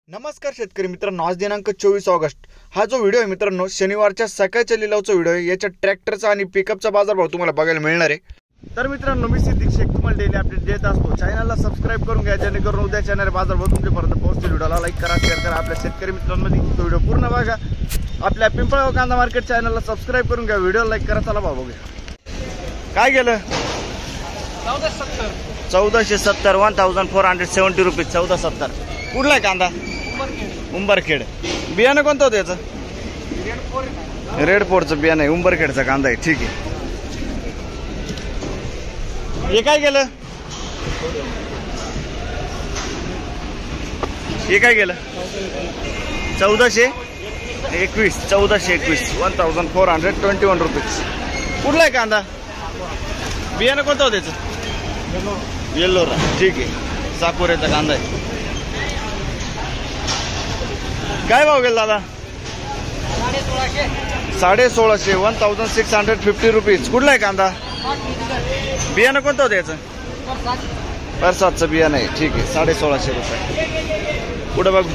नमस्कार शेतकरी मित्रांनो, आज दिनांक 24 ऑगस्ट हा जो व्हिडिओ आहे मित्रांनो शनिवारच्या सकाळच्या लिलावचा व्हिडिओ आहे। याच्या ट्रॅक्टरचा आणि पिकअपचा बाजारभाव तुम्हाला बघायला मिळणार आहे। तर मित्रांनो, मी सिद्दीक शेख तुम्हाला डेली अपडेट देत असतो। चॅनलला सबस्क्राइब करून घ्या जेणेकरून उद्या चॅनल बाजारभाव तुमच्यापर्यंत पोहोचतील। व्हिडिओला लाईक करा, शेअर करा, आपल्या शेतकरी मित्रांमध्ये तो व्हिडिओ पूर्ण बघा। आपल्या पिंपळगाव कांदा मार्केट चॅनलला सबस्क्राइब करून घ्या, व्हिडिओला लाईक करा। चला भाव बघूया काय गेलं। 1470 1470 रुपये 1470। कुठला आहे कांदा? उंबरखेड। बियाणं कोणतं होतं याचं? रेड फोरचं बियाणं आहे, उंबरखेडचा कांदा आहे। ठीक आहे, हे काय गेलं? हे काय गेलं? 1421 1421 रुपीज। कुठला आहे कांदा? बियाणं कोणतं होतं याचं? येल्लोरा। ठीक आहे, साकोऱ्याचा कांदा आहे। काय भाव गेला दादा? 1650 1650 रुपीज। कुठला आहे कांदा? बियाणं कोणतं होतं याचं? परसादचं बियाणं आहे। ठीक आहे, 1650 रुपये। पुढे बघू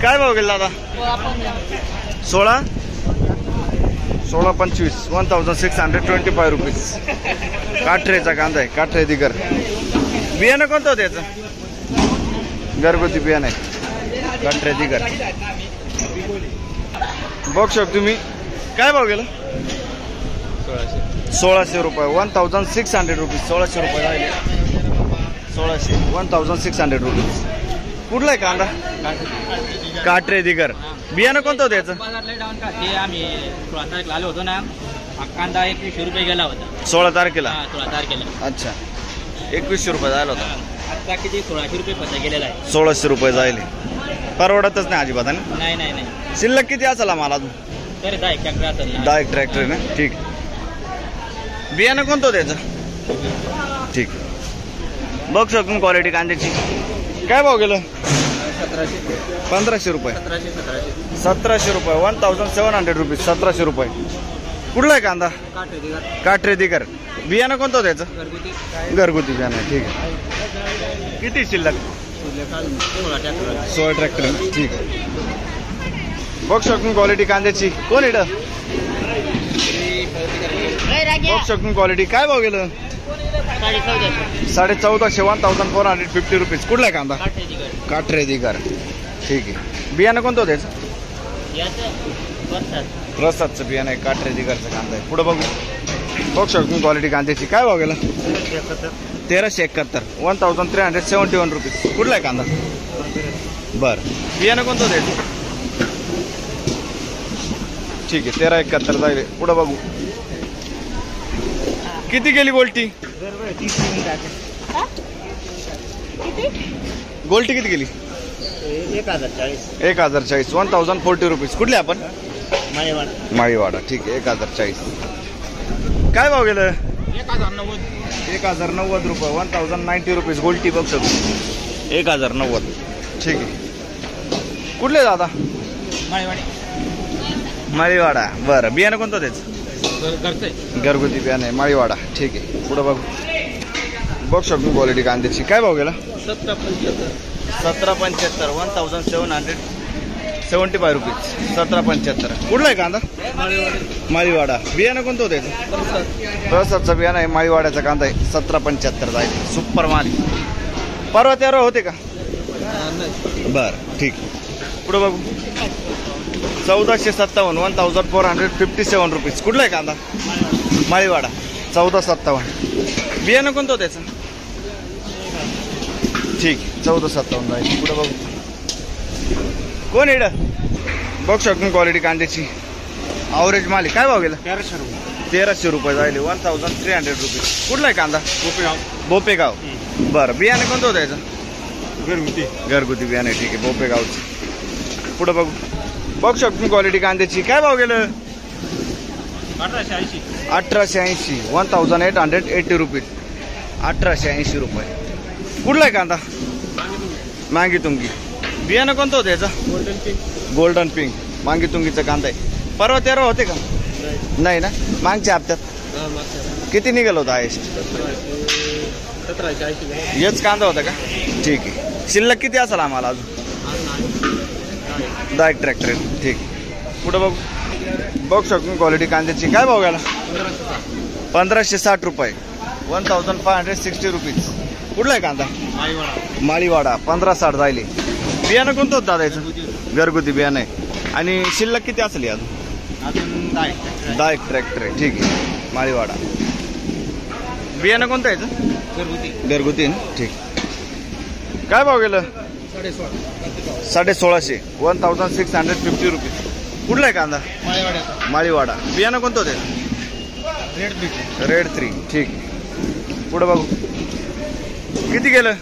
काय भाव गेला दादा? 1625 1625 रुपीज। काठरेचा कांदा आहे, काठरे दिगर। बियाणं कोणतं होतं याचं? घरगुती बियाणं आहे, काठरे दिगर। बघू शकता तुम्ही। काय भाव गेला? 1600 रुपये 1600 रुपीज। 1600 रुपये राहिले। 1600 रुपीज। कुठला आहे कांदा? काठरे दिगर। बियाणं कोणतं होतं याचं? आम्ही 16 तारखेला आलो होतो ना, कांदा 2100 रुपये गेला होता। 16 तारखेला? 16 तारखेला। अच्छा, 2100 रुपये झाला होता। आता किती 1600 रुपये पत्ता गेलेला आहे। 1600 रुपये जाईल, परवडतच नाही अजिबात। नाही शिल्लक किती असेल आम्हाला अजून? तरी 10 ट्रॅक्टर असेल ना। 10 ट्रॅक्टर ना। ठीक, बियाणं कोणतं होतं याचं? ठीक, बघ शकून क्वालिटी कांद्याची। काय भाव गेलं? 1500 रुपये 1700 रुपये 1700 रुपीज। 1700 रुपये। कुठला आहे कांदा? काठरे दिगर। बियाणं कोणतं होतं याचं? घरगुती बियाणं आहे। ठीक आहे, किती शिल्लक? 16 ट्रॅक्टर। ठीक आहे, बघ शकून क्वालिटी कांद्याची। कोण इथं बघ शकून क्वालिटी। काय भाव गेलं? 1450 1450 रुपीज। कुठला आहे कांदा? काठरे दिगर। ठीक आहे, बियाणं कोणतं होतं याचं? प्रसादचं बियाणं आहे, काठरे दिगरचं कांदा आहे। पुढे बघू बघ शकून क्वालिटी कांद्याची। काय भाव गेला? 1371 1371 रुपीज। कुठला आहे कांदा? बरं, बियाणं कोणतं होतं याचं? ठीक आहे, 1371 जाईल। पुढे बघू किती गेली गोल्टी? गोल्टी किती गेली? 1040 1040 रुपीज। कुठले आपण? माळीवाडा। ठीक आहे, 1040। काय भाव गेलं? 1090 रुपये 1090 रुपीज। गोल्टी बघ शकतो 1090। ठीक आहे, कुठले दादा? माळीवाडा। बरं, बियाणं कोणतं त्याचं? घरगुती बियाणं आहे, माळीवाडा। ठीक आहे, पुढे बघू बघ शकतो क्वालिटी कांद्याची। काय भाव गेला? 1775 1775 रुपीज। 1775। कुठला आहे कांदा? माळीवाडा। बियाणं कोणतं होतं याचं? प्रसादचं बियाणं आहे, माळीवाड्याचा कांदा आहे। 1775 जाईल, सुपर माल। परवा तेरा होते का? बरं, ठीक। पुढे बघू 1457 1457 रुपीज। कुठला आहे कांदा? माळीवाडा 1457। बियाणं कोणतं होतं त्याचं? ठीक, 1457 जाईल। पुढे बघू कोण इकडं बघ शकून क्वालिटी कांद्याची। ॲव्हरेज माल। काय भाव गेला? 1300 रुपये जाईल, 1300 रुपीज। कुठला आहे कांदा? बोपेगाव। बरं, बियाणं कोणतं होतं याचं? घरगुती बियाणं आहे। ठीक आहे, बोपेगावचं। पुढे बघू बघ शकतो क्वालिटी कांद्याची। काय भाव गेलं? 1880 1880 रुपीज। 1880 रुपये। कुठला आहे कांदा? मांगी तुंगी। बियाणं कोणतं होतं याचं? गोल्डन पिंक मांगी तुंगीचा कांदा आहे। परवा तेरा होते का? नाही ना, मागच्या हप्त्यात किती निघाल होता हायेस्ट? 1780 हेच कांदा होता का? ठीक आहे. शिल्लक किती असेल आम्हाला अजून? 10 ट्रॅक्टर आहे. ठीक. पुढं बघू शकतो क्वालिटी कांद्याची. काय भाव गेला? 1560 रुपये. 1560 रुपीज. कुठला आहे कांदा? माळीवाडा. 1560 जायले. बियाणं कोणतं होतं दादा याचं? घरगुती बियाणं आहे. आणि शिल्लक किती असेल अजून? 10 ट्रॅक्टर आहे. ठीक आहे. माळीवाडा. बियाणं कोणतं आहे याचं? घरगुती ना. ठीक. काय भाव गेलं? 1650. 1650 रुपीज. कुठला आहे कांदा? माळीवाडा. बियाणं कोणतं होतं? रेड 3. ठीक. पुढं बघू किती गेलं?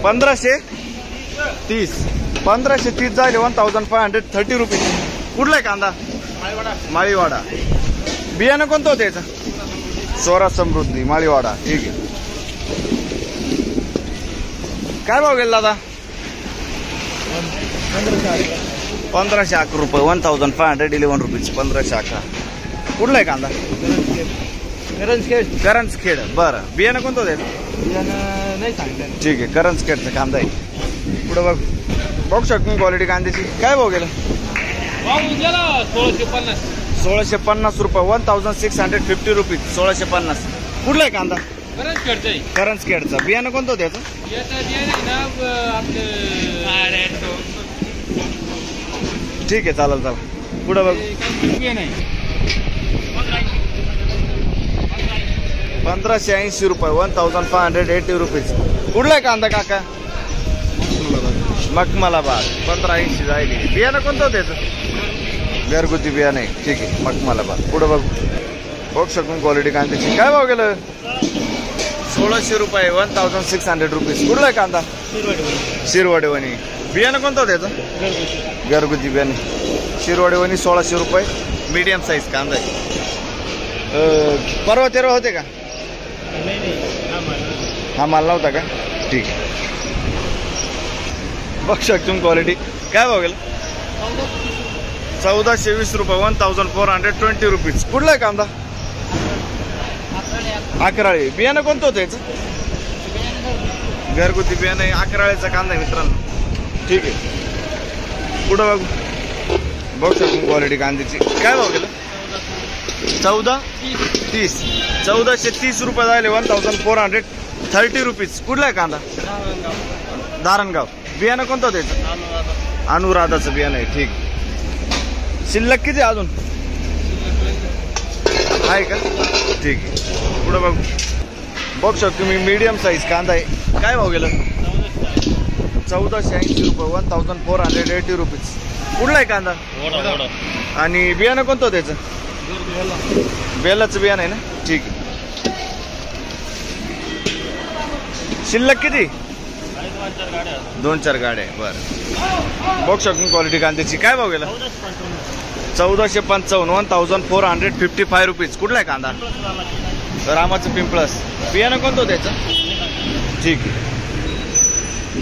1530. 1530 झाले. 1530 रुपीज. कुठला आहे कांदा? माळीवाडा. बियाणं कोणतं होतं याचं? स्वराज समृद्धी. माळीवाडा. ठीक आहे. काय भाव गेला दादा? 1511 रुपये. 1511 रुपीज. 1511. कुठला आहे कांदा? करंजखेड. बरं. बियाणं कोणतं होतं? नाही सांगता. ठीक आहे. करंजखेडचा कांदा आहे. पुढं बघू शकतो क्वालिटी कांद्याची. काय भाव गेला? 1650 रुपये. 1650 रुपीज. 1650. कुठला आहे कांदा? करंजखेडचा. बियाणं कोणतं होतं याचं? ठीक आहे. चालेल. पुढं बघ. 1580 रुपये. 1580 रुपीज. कुठला आहे कांदा काका? मखमलाबाद. 1580 जायली. बियाणं कोणतं होतं याचं? घरगुती बियाणं आहे. ठीक आहे. मखमलाबाद. पुढं बघू शकून क्वालिटी कांद्याची. काय भाव गेलं? 1600 रुपये. 1600 रुपीज. कुठला आहे कांदा? शिरवाडेवणी. बियाणं कोणतं होतं याचं? घरगुती बियाणे. शिरवाडेवणी. 1600 रुपये. मीडियम साईज कांदा आहे. परवा तेरवा होते का? हा माल नव्हता का? ठीक आहे. बघू शकतो क्वालिटी. काय भाव गेलं? 1420 रुपये. 1420 रुपीज. कुठला आहे कांदा? अकराळी. बियाणं कोणतं होतं याचं? घरगुती बियाणं आहे. अकराळीचा कांदा आहे मित्रांनो. ठीक आहे. पुढं बघू शकतो क्वालिटी कांद्याची. काय भाव गेलं? 1430. 1430 रुपये झाले. 1430 रुपीज. कुठला आहे कांदा? धारणगाव. बियाणं कोणतं होतं याचं? अनुराधाचं बियाणं आहे. ठीक. शिल्लक किती अजून आहे का? ठीक आहे. पुढं बघू शकतो मी मीडियम साईज कांदा आहे. काय भाव गेलं? 1480 रुपये. 1480 रुपीज. कुठला आहे कांदा? आणि बियाणं कोणतं होतं याचं? बेलाचं बियाणं आहे ना. ठीक आहे. शिल्लक किती? 2-4 गाड्या. बरं. बघू शकतो क्वालिटी कांद्याची. काय भाव गेला? 1455. 1455 रुपीज. कुठला आहे कांदा? रामाचं पिंपळस. बियाणं कोणतं होतं त्याचं? ठीक आहे.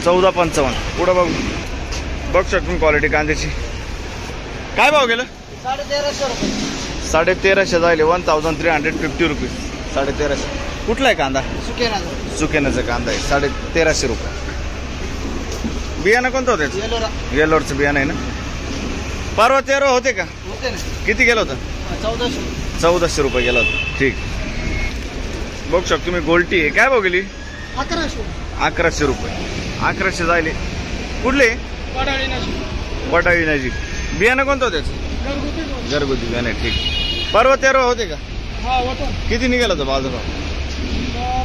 1455. पुढं बघू शकतो क्वालिटी कांद्याची. काय भाव गेलं? 1350 रुपये. 1350 झाले. 1350 रुपीज. 1350. कुठला आहे कांदा? सुकेनाचा कांदा आहे. 1350 रुपये. बियाणं कोणतं होतं? येलोरचं बियाणं आहे ना. परवा 13 होते का? किती गेलं होतं? 1400 रुपये गेलं होतं. ठीक. बघू शकतो तुम्ही गोल्टी आहे. काय भाव गेली? 1100 रुपये. 1100 जायले. कुठले? वडाळी नजीक. बियाणं कोणतं होतं त्याचं? घरगुती बियाणं आहे. ठीक. परवा 13 होते का? किती निघालं होतं बाजारात?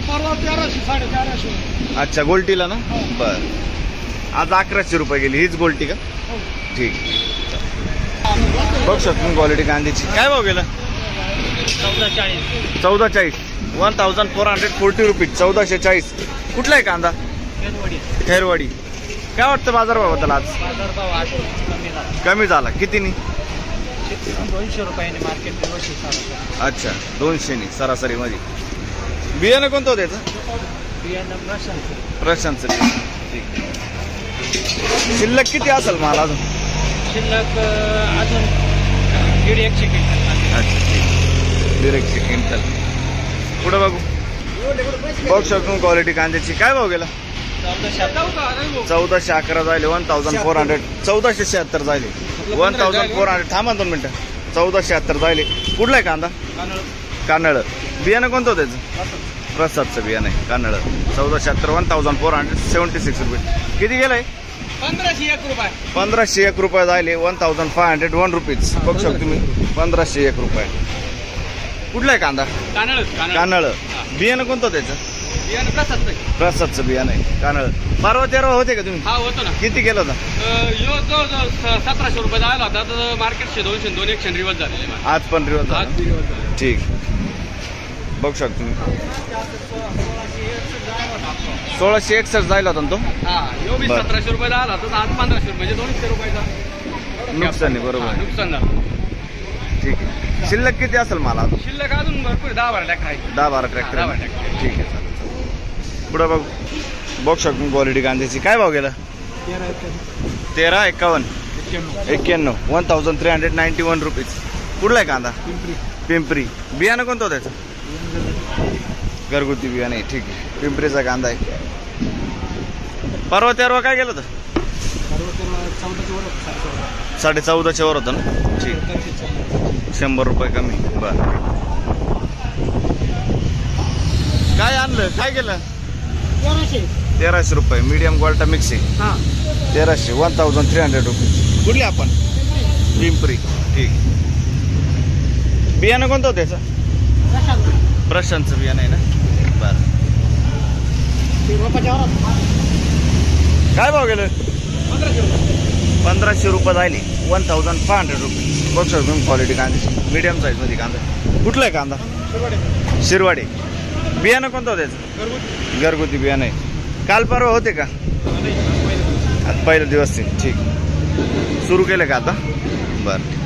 परवा 1300-1350. अच्छा. गोल्टीला ना. बर. आज 1100 रुपये गेली. हीच गोल्टी का? ठीक. बघू शकतो क्वालिटी कांद्याची. काय भाव गेला? 1440. 1440 रुपीज. 1440. कुठला आहे कांदा? खैरवाडी. काय वाटतं बाजारभावाबद्दल आज? कमी झाला. कितीनी? 200 रुपयाने मार्केट. अच्छा. 200 सरासरी मध्ये. बियाणं कोणतं होतं त्याचं? प्रशांतचं. ठीक. शिल्लक किती असेल माल अजून? शिल्लक अजून 150 क्विंटल. अच्छा. ठीक. 150 क्विंटल. पुढे बघू. बघू शकतो क्वालिटी कांद्याची. काय भाव गेला? 1411 जायले. 1400. 1476 जायले. 1400. थांबा 2 मिनिटं. 1476 जायले. कुठला आहे कांदा? कानळ. बियाणं कोणतं त्याचं? प्रसादचं बियाणं आहे कानळ. 1476. 1476 रुपये. किती गेलंय? 1501 रुपये जायले. 1501 रुपीज. बघू शकतो तुम्ही. 1501 रुपये. कुठला आहे कांदा? कानळ. बियाणं कोणतं त्याचं? प्रसादचं बियाणं आहे कानळ. 12-13 होते का तुम्ही? हा होतो ना. किती केलं होतं? 1700 रुपये जायला होता तर मार्केटचे 200 रिवर्स झालेले. आज पण रिवर्स झाला. ठीक. बघू शकतो तुम्ही. 1661 जायला होता ना तो. हा यो बी 1700 रुपये जायला होता तर आज 1500 रुपये म्हणजे 200 रुपयाचा नुकसान आहे. बरोबर. नुकसान झालं. ठीक आहे. शिल्लक किती असेल मला? शिल्लक अजून भरपूर 10-12 ट्रॅक्टर आहे. 10-12 ट्रॅक्टर. हा, 10-12 ट्रॅक्टर. ठीक आहे. पुढं बघू. बघू शकतो क्वालिटी कांद्याची. काय भाव गेला? 1351. 1391 रुपीज. कुठला आहे कांदा? पिंपरी. बियाणं कोणतं होतं त्याचं? घरगुती बियाणं आहे. ठीक आहे. पिंपरीचा कांदा आहे. 13 काय गेलं होतं? 14.5 वर होतं ना. ठीक. 100 रुपये कमी. बरं. काय आणलं? काय केलं? 1300 रुपये. मीडियम क्वालिटी मिक्स आहे. 1300. 1300 रुपये. कुठले आपण? पिंपरी. ठीक. बियाणं कोणतं होतं त्याचं? प्रशांतचं बियाणं आहे ना. बरं. काय भाव गेलं? 1500 रुपये जायले. 1500 रुपये. बघू शकतो क्वालिटी कांद्याची. मीडियम साईजमध्ये कांदा. कुठला आहे कांदा? शिरवाडी. बियाणं कोणतं होतं त्याचं? घरगुती बियाणं आहे. काल परवा होते का? आज पहिला दिवस आहे. ठीक. सुरू केलं का आता? बरं.